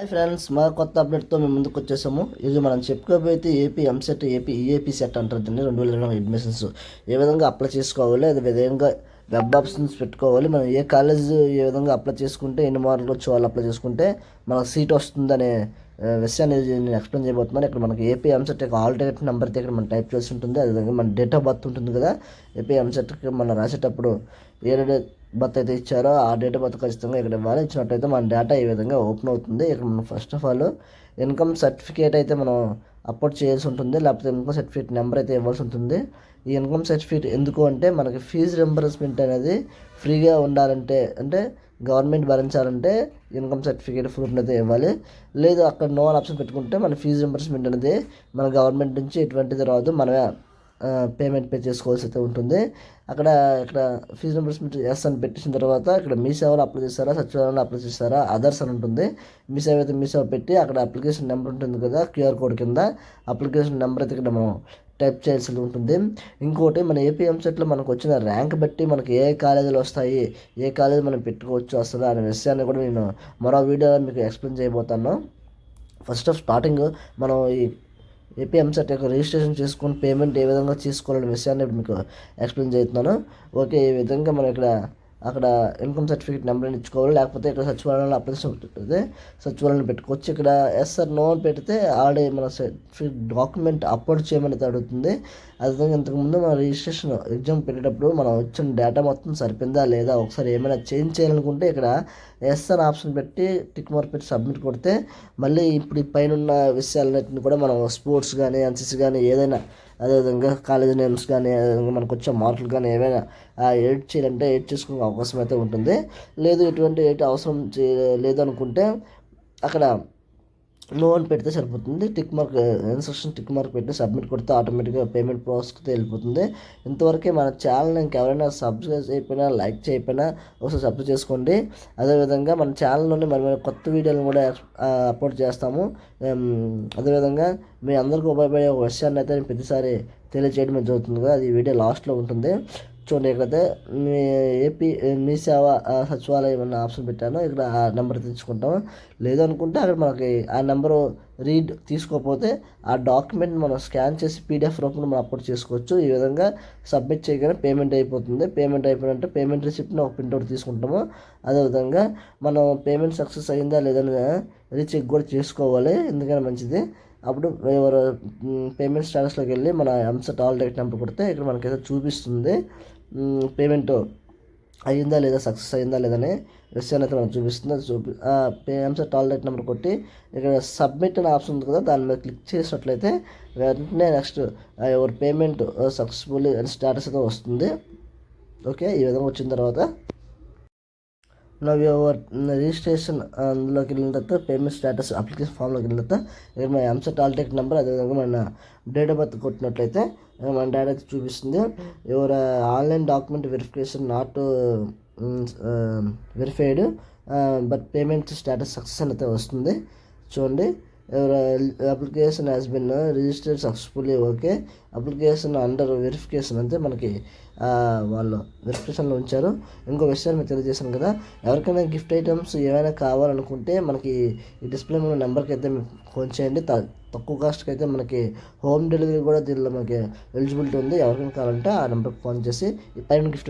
Hi friends, మా కొత్త అప్డేట్తో మేము ముందుకు వచ్చేసాము. ఇది మనం చెప్పుకోబోతే AP EAMCET AP EAPCET అంటారు దీన్ని. 2020 అడ్మిషన్స్ ఏ విధంగా అప్లై చేసుకోవాలి, అదే విధంగా వెబ్ ఆప్షన్స్ పెట్టుకోవాలి, మనం ఏ కాలేజ్ ఏ విధంగా అప్లై చేసుకుంటే ఎన్ని మార్కులు వచ్చి వాళ్ళు అప్లై చేసుకుంటే మనకు సీట్ వస్తుందనే విషయాన్ని నేను ఎక్స్ప్లెయిన్ చేయబోతున్నాను. ఇక్కడ మనకి ఏపీ ఎంసెట్ యొక్క ఆల్టర్నేట్ నెంబర్ అయితే ఇక్కడ మనం టైప్ చేసి ఉంటుంది. అదేవిధంగా మన డేట్ ఆఫ్ బర్త్ ఉంటుంది కదా, ఏపీ ఎంసెట్కి మనం రాసేటప్పుడు ఏ డేట్ బర్త్ అయితే ఇచ్చారో ఆ డేట్ ఆఫ్ బర్త్ ఖచ్చితంగా ఇక్కడ ఇవ్వాలి. ఇచ్చినట్టయితే మన డేటా ఈ విధంగా ఓపెన్ అవుతుంది. ఇక్కడ మనం first of all income certificate అయితే మనం అప్లోడ్ చేయాల్సి ఉంటుంది, లేకపోతే ఇన్కమ్ సర్టిఫికేట్ నెంబర్ అయితే ఇవ్వాల్సి ఉంటుంది. ఈ ఇన్కమ్ సర్టిఫికేట్ ఎందుకు అంటే మనకి ఫీజు రింబర్స్మెంట్ అనేది ఫ్రీగా ఉండాలంటే, అంటే గవర్నమెంట్ భరించాలంటే ఇన్కమ్ సర్టిఫికేట్ ప్రూఫ్ అయితే ఇవ్వాలి. లేదు అక్కడ నో ఆప్షన్ పెట్టుకుంటే మన ఫీజు రింబర్స్మెంట్ అనేది మన గవర్నమెంట్ నుంచి ఎటువంటిది రాదు, మనమే పేమెంట్ పే చేసుకోవాల్సి అయితే ఉంటుంది. ఇక్కడ ఫీజు రింబర్స్మెంట్ ఎస్ అని పెట్టిన తర్వాత ఇక్కడ మీ సేవలో అప్లై చేస్తారా, సచివాలయంలో అప్లై చేస్తారా, అదర్స్ అని ఉంటుంది. మీ సేవ అయితే మీ సేవ పెట్టి అక్కడ అప్లికేషన్ నెంబర్ ఉంటుంది కదా, క్యూఆర్ కోడ్ కింద అప్లికేషన్ నెంబర్ అయితే ఇక్కడ మనం టైప్ చేయాల్సి ఉంటుంది. ఇంకోటి మన ఏపీ ఎంసెట్లో మనకు వచ్చిన ర్యాంక్ బట్టి మనకి ఏ కాలేజీలు వస్తాయి, ఏ కాలేజీ మనం పెట్టుకోవచ్చు వస్తుందా అనే విషయాన్ని కూడా నేను మరో వీడియోలో మీకు ఎక్స్ప్లెయిన్ చేయబోతాను. ఫస్ట్ ఆఫ్ స్టార్టింగ్ మనం ఈ ఏపీ ఎంసెట్ యొక్క రిజిస్ట్రేషన్ చేసుకుని పేమెంట్ ఏ విధంగా చేసుకోవాలనే విషయాన్ని మీకు ఎక్స్ప్లెయిన్ చేస్తున్నాను. ఓకే, ఈ విధంగా మనం అక్కడ ఇన్కమ్ సర్టిఫికేట్ నెంబర్ ఇచ్చుకోవాలి, లేకపోతే ఇక్కడ సచివాలయంలో అప్లికేషన్ ఉంటుంది, సచివాలయంలో పెట్టుకోవచ్చు. ఇక్కడ ఎస్ ఆర్ నో అని పెడితే ఆల్రెడీ మన డాక్యుమెంట్ అప్లోడ్ చేయమని అడుగుతుంది. అదేవిధంగా ఇంతకుముందు మన రిజిస్ట్రేషన్ ఎగ్జామ్ పెట్టేటప్పుడు మనం వచ్చిన డేటా మొత్తం సరిపోయిందా లేదా, ఒకసారి ఏమైనా చేంజ్ చేయాలనుకుంటే ఇక్కడ ఎస్ అని ఆప్షన్ పెట్టి టిక్ మార్క్ పెట్టి సబ్మిట్ కొడితే మళ్ళీ ఇప్పుడు ఈ పైన ఉన్న విషయాలన్నింటినీ కూడా మనం స్పోర్ట్స్ కానీ ఎన్సీసీ కానీ ఏదైనా, అదేవిధంగా కాలేజ్ నేమ్స్ కానీ, అదేవిధంగా మనకు వచ్చే మార్కులు కానీ ఏమైనా ఎడిట్ చేయాలంటే ఎడిట్ చేసుకునే అవకాశం అయితే ఉంటుంది. లేదు ఎటువంటి ఎడిట్ అవసరం లేదు అనుకుంటే అక్కడ నో అని పెడితే సరిపోతుంది. Tick mark instruction tick mark పెట్టి సబ్మిట్ కొడితే ఆటోమేటిక్గా పేమెంట్ ప్రాసెస్కి వెళ్ళిపోతుంది. ఇంతవరకే మన ఛానల్ ఇంకెవరైనా సబ్స్క్రైబ్ చేయకపోయినా, లైక్ చేయకపోయినా ఒకసారి సబ్స్క్రైబ్ చేసుకోండి. అదేవిధంగా మన ఛానల్లోనే మరి కొత్త వీడియోలను కూడా అప్లోడ్ చేస్తాము. అదేవిధంగా మీ అందరికీ ఉపయోగపడే ఒక విషయాన్ని అయితే నేను ప్రతిసారి తెలియజేయడం జరుగుతుంది కదా, అది వీడియో లాస్ట్లో ఉంటుంది. చూడండి, ఇక్కడైతే మీ సేవ సచివాలయం అన్న ఆప్షన్ పెట్టాను. ఇక్కడ ఆ నెంబర్ తెచ్చుకుంటాము. లేదనుకుంటే అక్కడ మనకి ఆ నెంబరు తీసుకోకపోతే ఆ డాక్యుమెంట్ మనం స్కాన్ చేసి పీడిఎఫ్ రూపంలో మనం అప్లోడ్ చేసుకోవచ్చు. ఈ విధంగా సబ్మిట్ చేయగానే పేమెంట్ అయిపోతుంది. పేమెంట్ అయిపోయినంటే పేమెంట్ రిసిప్ట్ని ఒక ప్రింట్అవుట్ తీసుకుంటాము. అదేవిధంగా మనం పేమెంట్ సక్సెస్ అయిందా లేదని రీచెక్ కూడా చేసుకోవాలి, ఎందుకని మంచిది. అప్పుడు ఎవరు పేమెంట్ స్టేటస్లోకి వెళ్ళి మన ఎంసెట్ ఆల్ డైరెక్ట్ నెంబర్ కొడితే ఇక్కడ మనకైతే చూపిస్తుంది పేమెంట్ అయ్యిందా లేదా, సక్సెస్ అయ్యిందా లేదని విషయాన్ని అయితే మనకు చూపిస్తుంది. అది ఎంసెట్ ఆల్ డైరెక్ట్ నెంబర్ కొట్టి ఇక్కడ సబ్మిట్ అనే ఆప్షన్ ఉంది కదా, దాని మీద క్లిక్ చేసినట్లయితే వెంటనే నెక్స్ట్ ఎవరి పేమెంట్ సక్సెస్ఫుల్ స్టేటస్ అయితే వస్తుంది. ఓకే, ఈ విధంగా వచ్చిన తర్వాత యువర్ రిజిస్ట్రేషన్ అందులోకి వెళ్ళిన తర్వాత పేమెంట్ స్టేటస్ అప్లికేషన్ ఫామ్లోకి వెళ్ళిన తర్వాత ఇక్కడ మన ఎంసెట్ ఆల్ టెక్ నెంబర్, అదేవిధంగా మన డేట్ ఆఫ్ బర్త్ కొట్టినట్లయితే మన డేటా చూపిస్తుంది. Your online document verification not verified but payment status success అని అయితే వస్తుంది. చూడండి, your application has been registered successfully. Okay, application under verification అంటే మనకి వాళ్ళు వెరిఫికేషన్లో ఉంచారు. ఇంకో విషయాన్ని మీకు తెలియజేశాను కదా, ఎవరికైనా గిఫ్ట్ ఐటమ్స్ ఏమైనా కావాలనుకుంటే మనకి ఈ డిస్ప్లే ఉన్న నెంబర్కి అయితే మీకు ఫోన్ చేయండి. తక్కువ కాస్ట్కి అయితే మనకి హోమ్ డెలివరీ కూడా దీనిలో మనకి ఎలిజిబిలిటీ ఉంది. ఎవరికైనా కావాలంటే ఆ నెంబర్కి ఫోన్ చేసి ఈ పైన గిఫ్ట్